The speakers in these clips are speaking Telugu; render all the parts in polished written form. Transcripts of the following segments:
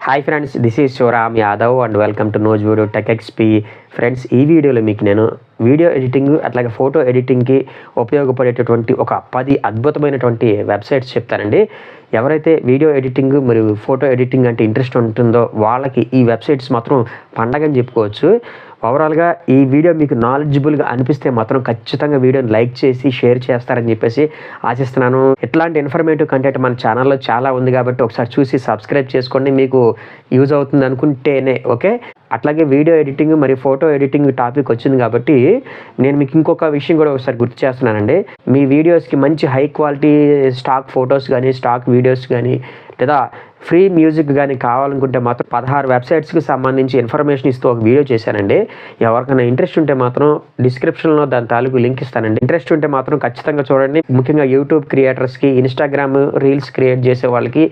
Hi friends, this is Shivaram Yadav and welcome to Nuzvid tech XP. Friends, ఈ వీడియోలో మీకు నేను వీడియో ఎడిటింగ్ అట్లాగే ఫోటో ఎడిటింగ్కి ఉపయోగపడేటటువంటి ఒక 10 అద్భుతమైనటువంటి వెబ్సైట్స్ చెప్తానండి. ఎవరైతే వీడియో ఎడిటింగ్ మరియు ఫోటో ఎడిటింగ్ అంటే ఇంట్రెస్ట్ ఉంటుందో వాళ్ళకి ఈ వెబ్సైట్స్ మాత్రం పండగని చెప్పుకోవచ్చు. ఓవరాల్గా ఈ వీడియో మీకు నాలెడ్జబుల్గా అనిపిస్తే మాత్రం ఖచ్చితంగా వీడియోని లైక్ చేసి షేర్ చేస్తారని చెప్పేసి ఆశిస్తున్నాను. ఇట్లాంటి ఇన్ఫర్మేటివ్ కంటెంట్ మన ఛానల్లో చాలా ఉంది కాబట్టి ఒకసారి చూసి సబ్స్క్రైబ్ చేసుకోండి, మీకు యూజ్ అవుతుంది అనుకుంటేనే. ఓకే, అట్లాగే వీడియో ఎడిటింగ్ మరియు ఫోటో ఎడిటింగ్ టాపిక్ వచ్చింది కాబట్టి నేను మీకు ఇంకొక విషయం కూడా ఒకసారి గుర్తు చేస్తున్నానండి. మీ వీడియోస్కి మంచి హై క్వాలిటీ స్టాక్ ఫొటోస్ కానీ స్టాక్ వీడియోస్ కానీ లేదా ఫ్రీ మ్యూజిక్ కానీ కావాలనుకుంటే మాత్రం 16 వెబ్సైట్స్కి సంబంధించి ఇన్ఫర్మేషన్ ఇస్తూ ఒక వీడియో చేశానండి. ఎవరికైనా ఇంట్రెస్ట్ ఉంటే మాత్రం డిస్క్రిప్షన్లో దాని తాలూకు లింక్ ఇస్తానండి. ఇంట్రెస్ట్ ఉంటే మాత్రం ఖచ్చితంగా చూడండి. ముఖ్యంగా యూట్యూబ్ క్రియేటర్స్కి, ఇన్స్టాగ్రామ్ రీల్స్ క్రియేట్ చేసే వాళ్ళకి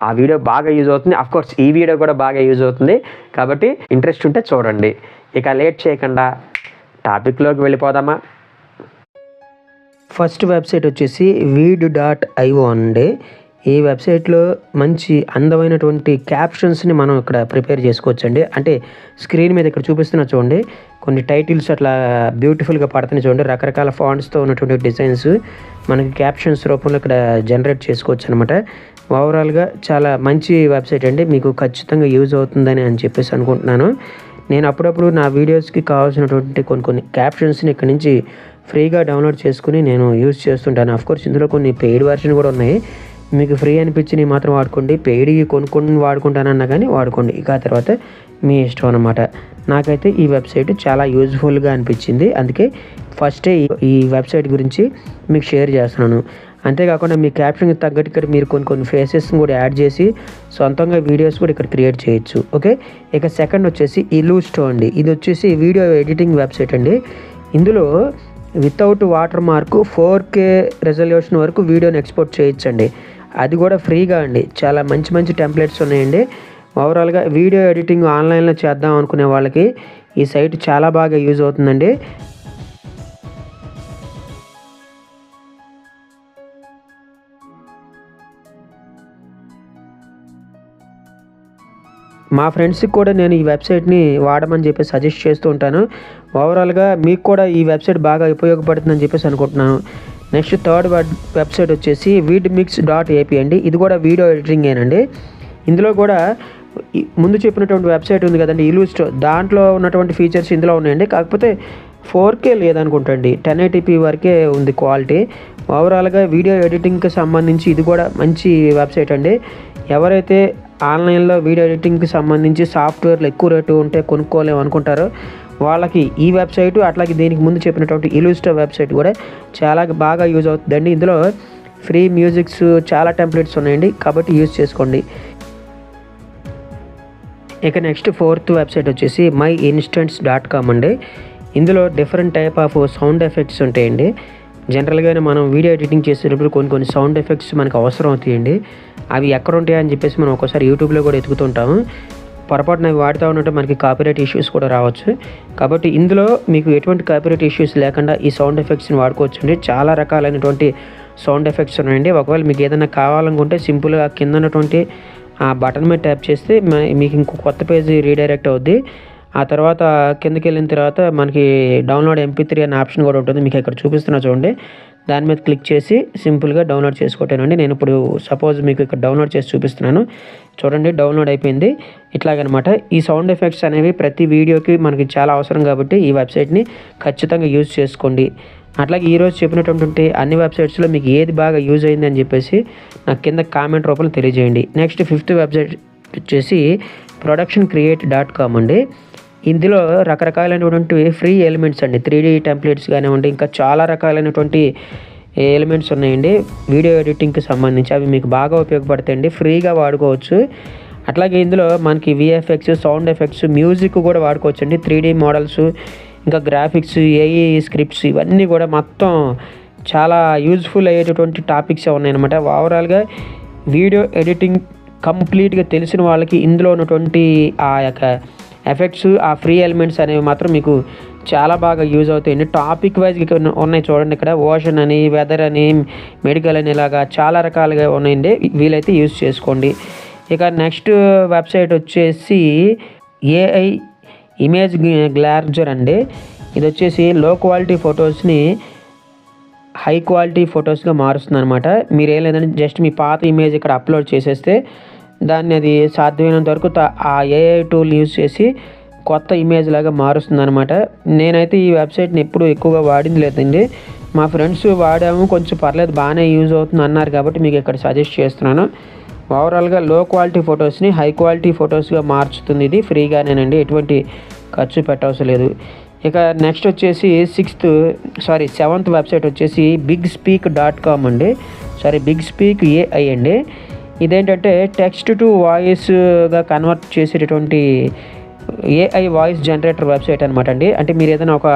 ఆ వీడియో బాగా యూజ్ అవుతుంది. అఫ్కోర్స్ ఈ వీడియో కూడా బాగా యూజ్ అవుతుంది కాబట్టి ఇంట్రెస్ట్ ఉంటే చూడండి. ఇక లేట్ చేయకుండా టాపిక్లోకి వెళ్ళిపోదామా. ఫస్ట్ వెబ్సైట్ వచ్చేసి weed.io అండి. ఈ వెబ్సైట్లో మంచి అందమైనటువంటి క్యాప్షన్స్ని మనం ఇక్కడ ప్రిపేర్ చేసుకోవచ్చండి. అంటే స్క్రీన్ మీద ఇక్కడ చూపిస్తున్నా చూడండి, కొన్ని టైటిల్స్ అట్లా బ్యూటిఫుల్గా పడుతున్నాయి చూడండి. రకరకాల ఫాంట్స్తో ఉన్నటువంటి డిజైన్స్ మనకి క్యాప్షన్స్ రూపంలో ఇక్కడ జనరేట్ చేసుకోవచ్చు అనమాట. ఓవరాల్గా చాలా మంచి వెబ్సైట్ అండి, మీకు ఖచ్చితంగా యూజ్ అవుతుందని చెప్పేసి అనుకుంటున్నాను. నేను అప్పుడప్పుడు నా వీడియోస్కి కావాల్సినటువంటి కొన్ని క్యాప్షన్స్ని ఇక్కడ నుంచి ఫ్రీగా డౌన్లోడ్ చేసుకుని నేను యూజ్ చేస్తుంటాను. అఫ్కోర్స్ ఇందులో కొన్ని పెయిడ్ వర్షన్ కూడా ఉన్నాయి. మీకు ఫ్రీ అనిపించి మాత్రం వాడుకోండి, పెయిడ్ కొనుక్కొని వాడుకుంటానన్నా కానీ వాడుకోండి. ఇక తర్వాత మీ ఇష్టం అన్నమాట. నాకైతే ఈ వెబ్సైట్ చాలా యూజ్ఫుల్గా అనిపించింది, అందుకే ఫస్టే ఈ వెబ్సైట్ గురించి మీకు షేర్ చేస్తున్నాను. అంతేకాకుండా మీ క్యాప్షన్కి తగ్గట్టు ఇక్కడ మీరు కొన్ని ఫేసెస్ని కూడా యాడ్ చేసి సొంతంగా వీడియోస్ కూడా ఇక్కడ క్రియేట్ చేయొచ్చు. ఓకే, ఇక సెకండ్ వచ్చేసి ఇల్లుస్టో అండి. ఇది వచ్చేసి వీడియో ఎడిటింగ్ వెబ్సైట్ అండి. ఇందులో without water mark 4K resolution వరకు వీడియోని ఎక్స్పోర్ట్ చేయొచ్చండి. అది కూడా ఫ్రీగా అండి. చాలా మంచి మంచి టెంప్లెట్స్ ఉన్నాయండి. ఓవరాల్గా వీడియో ఎడిటింగ్ ఆన్లైన్లో చేద్దాం అనుకునే వాళ్ళకి ఈ సైట్ చాలా బాగా యూజ్ అవుతుందండి. మా ఫ్రెండ్స్కి కూడా నేను ఈ వెబ్సైట్ని వాడమని చెప్పి సజెస్ట్ చేస్తూ ఉంటాను. ఓవరాల్గా మీకు కూడా ఈ వెబ్సైట్ బాగా ఉపయోగపడుతుందని చెప్పేసి అనుకుంటున్నాను. నెక్స్ట్ థర్డ్ వెబ్సైట్ వచ్చేసి vidmix.ap అండి. ఇది కూడా వీడియో ఎడిటింగేనండి. ఇందులో కూడా ముందు చెప్పినటువంటి వెబ్సైట్ ఉంది కదండి ఇల్లుస్టో, దాంట్లో ఉన్నటువంటి ఫీచర్స్ ఇందులో ఉన్నాయండి. కాకపోతే 4K లేదనుకుంటండి, 1080p వరకే ఉంది క్వాలిటీ. ఓవరాల్గా వీడియో ఎడిటింగ్కి సంబంధించి ఇది కూడా మంచి వెబ్సైట్ అండి. ఎవరైతే ఆన్లైన్లో వీడియో ఎడిటింగ్కి సంబంధించి సాఫ్ట్వేర్లు ఎక్కువ రేటు ఉంటే కొనుక్కోలేము అనుకుంటారో వాళ్ళకి ఈ వెబ్సైట్, అట్లాగే దీనికి ముందు చెప్పినటువంటి ఇల్లుస్టో వెబ్సైట్ కూడా చాలా బాగా యూజ్ అవుతుందండి. ఇందులో ఫ్రీ మ్యూజిక్స్ చాలా టెంప్లెట్స్ ఉన్నాయండి కాబట్టి యూజ్ చేసుకోండి. ఇక నెక్స్ట్ ఫోర్త్ వెబ్సైట్ వచ్చేసి myinstants.com అండి. ఇందులో different type of sound effects ఉంటాయండి. జనరల్గానే మనం వీడియో ఎడిటింగ్ చేసేటప్పుడు కొన్ని సౌండ్ ఎఫెక్ట్స్ మనకు అవసరం అవుతాయండి. అవి ఎక్కడ ఉంటాయని చెప్పేసి మనం ఒక్కోసారి యూట్యూబ్లో కూడా ఎతుకుతుంటాము. పొరపాటున అవి వాడుతూ ఉన్నట్టు మనకి కాపీరైట్ ఇష్యూస్ కూడా రావచ్చు. కాబట్టి ఇందులో మీకు ఎటువంటి కాపీరైట్ ఇష్యూస్ లేకుండా ఈ సౌండ్ ఎఫెక్ట్స్ని వాడుకోవచ్చండి. చాలా రకాలైనటువంటి సౌండ్ ఎఫెక్ట్స్ ఉన్నాయండి. ఒకవేళ మీకు ఏదైనా కావాలనుకుంటే సింపుల్గా కింద ఉన్నటువంటి ఆ బటన్ మీద ట్యాప్ చేస్తే మీకు ఇంకో కొత్త పేజీ రీడైరెక్ట్ అవుద్ది. ఆ తర్వాత కిందకి వెళ్ళిన తర్వాత మనకి డౌన్లోడ్ MP3 అనే ఆప్షన్ కూడా ఉంటుంది. మీకు ఇక్కడ చూపిస్తున్నా చూడండి, దాని మీద క్లిక్ చేసి సింపుల్గా డౌన్లోడ్ చేసుకోవటానండి. నేను ఇప్పుడు సపోజ్ మీకు ఇక్కడ డౌన్లోడ్ చేసి చూపిస్తున్నాను చూడండి, డౌన్లోడ్ అయిపోయింది. ఇట్లాగనమాట ఈ సౌండ్ ఎఫెక్ట్స్ అనేవి ప్రతి వీడియోకి మనకి చాలా అవసరం కాబట్టి ఈ వెబ్సైట్ని ఖచ్చితంగా యూజ్ చేసుకోండి. అట్లాగే ఈరోజు చెప్పినటువంటి అన్ని వెబ్సైట్స్లో మీకు ఏది బాగా యూజ్ అయింది అని చెప్పేసి నాకు కింద కామెంట్ రూపంలో తెలియజేయండి. నెక్స్ట్ ఫిఫ్త్ వెబ్సైట్ వచ్చేసి productioncreate.com అండి. ఇందులో రకరకాలైనటువంటి ఫ్రీ ఎలిమెంట్స్ అండి, 3D టెంప్లెట్స్ కానివ్వండి, ఇంకా చాలా రకాలైనటువంటి ఎలిమెంట్స్ ఉన్నాయండి వీడియో ఎడిటింగ్కి సంబంధించి. అవి మీకు బాగా ఉపయోగపడతాయండి, ఫ్రీగా వాడుకోవచ్చు. అట్లాగే ఇందులో మనకి VFX, సౌండ్ ఎఫెక్ట్స్, మ్యూజిక్ కూడా వాడుకోవచ్చు అండి. 3D మోడల్స్, ఇంకా గ్రాఫిక్స్, AI స్క్రిప్ట్స్, ఇవన్నీ కూడా మొత్తం చాలా యూజ్ఫుల్ అయ్యేటటువంటి టాపిక్స్ ఉన్నాయన్నమాట. ఓవరాల్గా వీడియో ఎడిటింగ్ కంప్లీట్గా తెలిసిన వాళ్ళకి ఇందులో ఉన్నటువంటి ఆ యొక్క ఎఫెక్ట్స్, ఆ ఫ్రీ ఎలిమెంట్స్ అనేవి మాత్రం మీకు చాలా బాగా యూజ్ అవుతాయండి. టాపిక్ వైజ్గా ఉన్నాయి చూడండి, ఇక్కడ ఓషన్ అని, వెదర్ అని, మెడికల్ అని, ఇలాగా చాలా రకాలుగా ఉన్నాయండి. వీలైతే యూజ్ చేసుకోండి. ఇక నెక్స్ట్ వెబ్సైట్ వచ్చేసి ఏఐ ఇమేజ్ గ్లార్జర్ అండి. ఇది వచ్చేసి లో క్వాలిటీ ఫొటోస్ని హై క్వాలిటీ ఫొటోస్గా మారుస్తుంది అనమాట. మీరు ఏం లేదంటే జస్ట్ మీ పాత ఇమేజ్ ఇక్కడ అప్లోడ్ చేసేస్తే దాన్ని అది సాధ్యమైనంత వరకు ఆ ఏఐ టూల్ యూజ్ చేసి కొత్త ఇమేజ్ లాగా మారుస్తుంది అనమాట. నేనైతే ఈ వెబ్సైట్ని ఎప్పుడు ఎక్కువగా వాడింది లేదండి. మా ఫ్రెండ్స్ వాడాము, కొంచెం పర్లేదు బాగానే యూజ్ అవుతుంది అన్నారు కాబట్టి మీకు ఇక్కడ సజెస్ట్ చేస్తున్నాను. ఓవరాల్గా లో క్వాలిటీ ఫొటోస్ని హై క్వాలిటీ ఫొటోస్గా మార్చుతుంది. ఇది ఫ్రీగానేనండి, ఎటువంటి ఖర్చు పెట్టవసరం లేదు. ఇక నెక్స్ట్ వచ్చేసి సెవెంత్ వెబ్సైట్ వచ్చేసి bigspeak.com అండి. బిగ్స్పీక్ ఏఐ అండి. ఇదేంటంటే టెక్స్ట్ టు వాయిస్గా కన్వర్ట్ చేసేటటువంటి ఏఐ వాయిస్ జనరేటర్ వెబ్సైట్ అనమాట అండి. అంటే మీరు ఏదైనా ఒక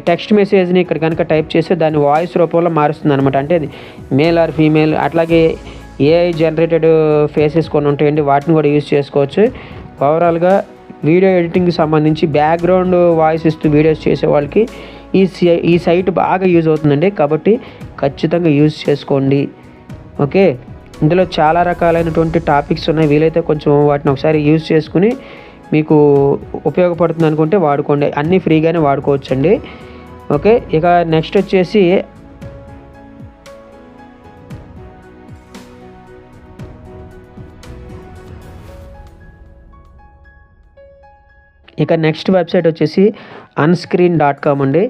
టెక్స్ట్ మెసేజ్ని ఇక్కడ కనుక టైప్ చేస్తే దాన్ని వాయిస్ రూపంలో మారుస్తుంది అనమాట. అంటే అది మేల్ ఆర్ ఫీమేల్, అట్లాగే ఏఐ జనరేటెడ్ ఫేసెస్ కొన్ని ఉంటాయండి, వాటిని కూడా యూజ్ చేసుకోవచ్చు. ఓవరాల్గా వీడియో ఎడిటింగ్కి సంబంధించి బ్యాక్గ్రౌండ్ వాయిస్ ఇస్తూ వీడియోస్ చేసే వాళ్ళకి ఈ సైట్ బాగా యూజ్ అవుతుందండి. కాబట్టి ఖచ్చితంగా యూజ్ చేసుకోండి. ఓకే, ఇందులో చాలా రకాలైనటువంటి టాపిక్స్ ఉన్నాయి. వీలైతే కొంచెం వాటిని ఒకసారి యూజ్ చేసుకుని మీకు ఉపయోగపడుతుంది అనుకుంటే వాడుకోండి. అన్నీ ఫ్రీగానే వాడుకోవచ్చండి. ఓకే, ఇక నెక్స్ట్ వచ్చేసి నెక్స్ట్ వెబ్సైట్ వచ్చేసి unscreen.com అండి.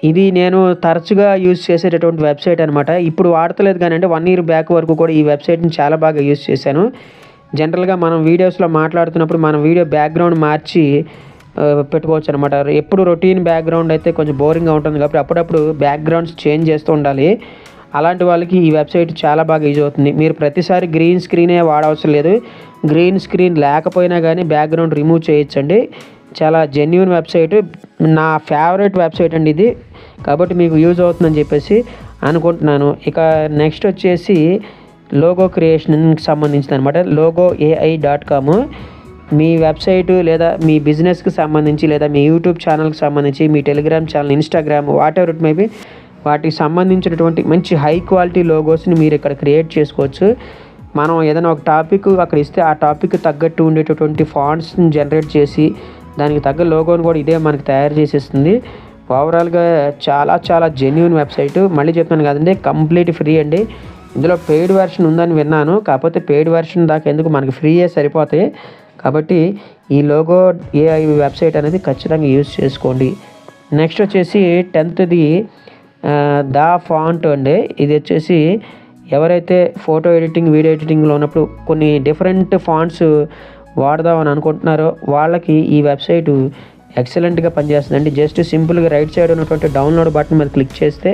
ఇది నేను తరచుగా యూజ్ చేసేటటువంటి వెబ్సైట్ అనమాట. ఇప్పుడు వాడతలేదు కానీ 1 year బ్యాక్ వరకు కూడా ఈ వెబ్సైట్ని చాలా బాగా యూజ్ చేశాను. జనరల్గా మనం వీడియోస్లో మాట్లాడుతున్నప్పుడు మనం వీడియో బ్యాక్గ్రౌండ్ మార్చి పెట్టుకోవచ్చు అనమాట. ఎప్పుడు రొటీన్ బ్యాక్గ్రౌండ్ అయితే కొంచెం బోరింగ్గా ఉంటుంది కాబట్టి అప్పుడప్పుడు బ్యాక్గ్రౌండ్స్ చేంజ్ చేస్తూ ఉండాలి. అలాంటి వాళ్ళకి ఈ వెబ్సైట్ చాలా బాగా యూజ్ అవుతుంది. మీరు ప్రతిసారి గ్రీన్ స్క్రీనే వాడవసరం లేదు. గ్రీన్ స్క్రీన్ లేకపోయినా కానీ బ్యాక్గ్రౌండ్ రిమూవ్ చేయొచ్చండి. చాలా జెన్యూన్ వెబ్సైట్, నా ఫేవరెట్ వెబ్సైట్ అండి ఇది. కాబట్టి మీకు యూజ్ అవుతుందని చెప్పేసి అనుకుంటున్నాను. ఇక నెక్స్ట్ వచ్చేసి లోగో క్రియేషన్కి సంబంధించింది అనమాట. logoai.com. మీ వెబ్సైట్ లేదా మీ బిజినెస్కి సంబంధించి లేదా మీ యూట్యూబ్ ఛానల్కి సంబంధించి మీ Telegram channel, Instagram, whatever it maybe, వాటికి సంబంధించినటువంటి మంచి హై క్వాలిటీ లోగోస్ని మీరు ఇక్కడ క్రియేట్ చేసుకోవచ్చు. మనం ఏదైనా ఒక టాపిక్ అక్కడ ఇస్తే ఆ టాపిక్ తగ్గట్టు ఉండేటటువంటి ఫాంట్స్ని జనరేట్ చేసి దానికి తగ్గ లోగోని కూడా ఇదే మనకి తయారు చేసేస్తుంది. ఓవరాల్గా చాలా చాలా జెన్యూన్ వెబ్సైట్. మళ్ళీ చెప్తాను కదండి, కంప్లీట్ ఫ్రీ అండి. ఇందులో పెయిడ్ వెర్షన్ ఉందని విన్నాను, కాకపోతే పెయిడ్ వెర్షన్ దాకా ఎందుకు, మనకి ఫ్రీయే సరిపోతాయి. కాబట్టి ఈ లోగో ఏఐ వెబ్సైట్ అనేది ఖచ్చితంగా యూజ్ చేసుకోండి. నెక్స్ట్ వచ్చేసి 10th దా ఫాంట్ అండి. ఇది వచ్చేసి ఎవరైతే ఫోటో ఎడిటింగ్, వీడియో ఎడిటింగ్లో ఉన్నప్పుడు కొన్ని డిఫరెంట్ ఫాంట్స్ వాడదామని అనుకుంటున్నారో వాళ్ళకి ఈ వెబ్సైట్ ఎక్సలెంట్గా పనిచేస్తుందండి. జస్ట్ సింపుల్గా రైట్ సైడ్ ఉన్నటువంటి డౌన్లోడ్ బటన్ మీద క్లిక్ చేస్తే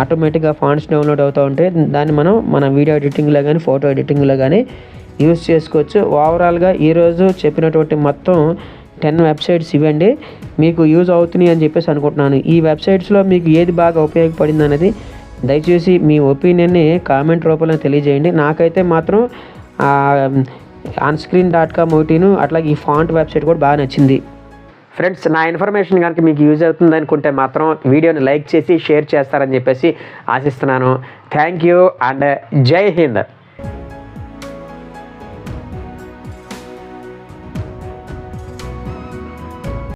ఆటోమేటిక్గా ఫాంట్స్ డౌన్లోడ్ అవుతూ ఉంటాయి. దాన్ని మన వీడియో ఎడిటింగ్లో కానీ ఫోటో ఎడిటింగ్లో కానీ యూజ్ చేసుకోవచ్చు. ఓవరాల్గా ఈరోజు చెప్పినటువంటి మొత్తం 10 వెబ్సైట్స్ ఇవ్వండి, మీకు యూజ్ అవుతున్నాయి అని చెప్పేసి అనుకుంటున్నాను. ఈ వెబ్సైట్స్లో మీకు ఏది బాగా ఉపయోగపడింది అనేది దయచేసి మీ ఒపీనియన్ని కామెంట్ రూపంలో తెలియజేయండి. నాకైతే మాత్రం unscreen.com ఒకటిను, అట్లాగే ఈ ఫాంట్ వెబ్సైట్ కూడా బాగా నచ్చింది. ఫ్రెండ్స్, నా ఇన్ఫర్మేషన్ కనుక మీకు యూజ్ అవుతుంది అనుకుంటే మాత్రం వీడియోని లైక్ చేసి షేర్ చేస్తారని చెప్పేసి ఆశిస్తున్నాను. థ్యాంక్ యూ అండ్ జై హింద్.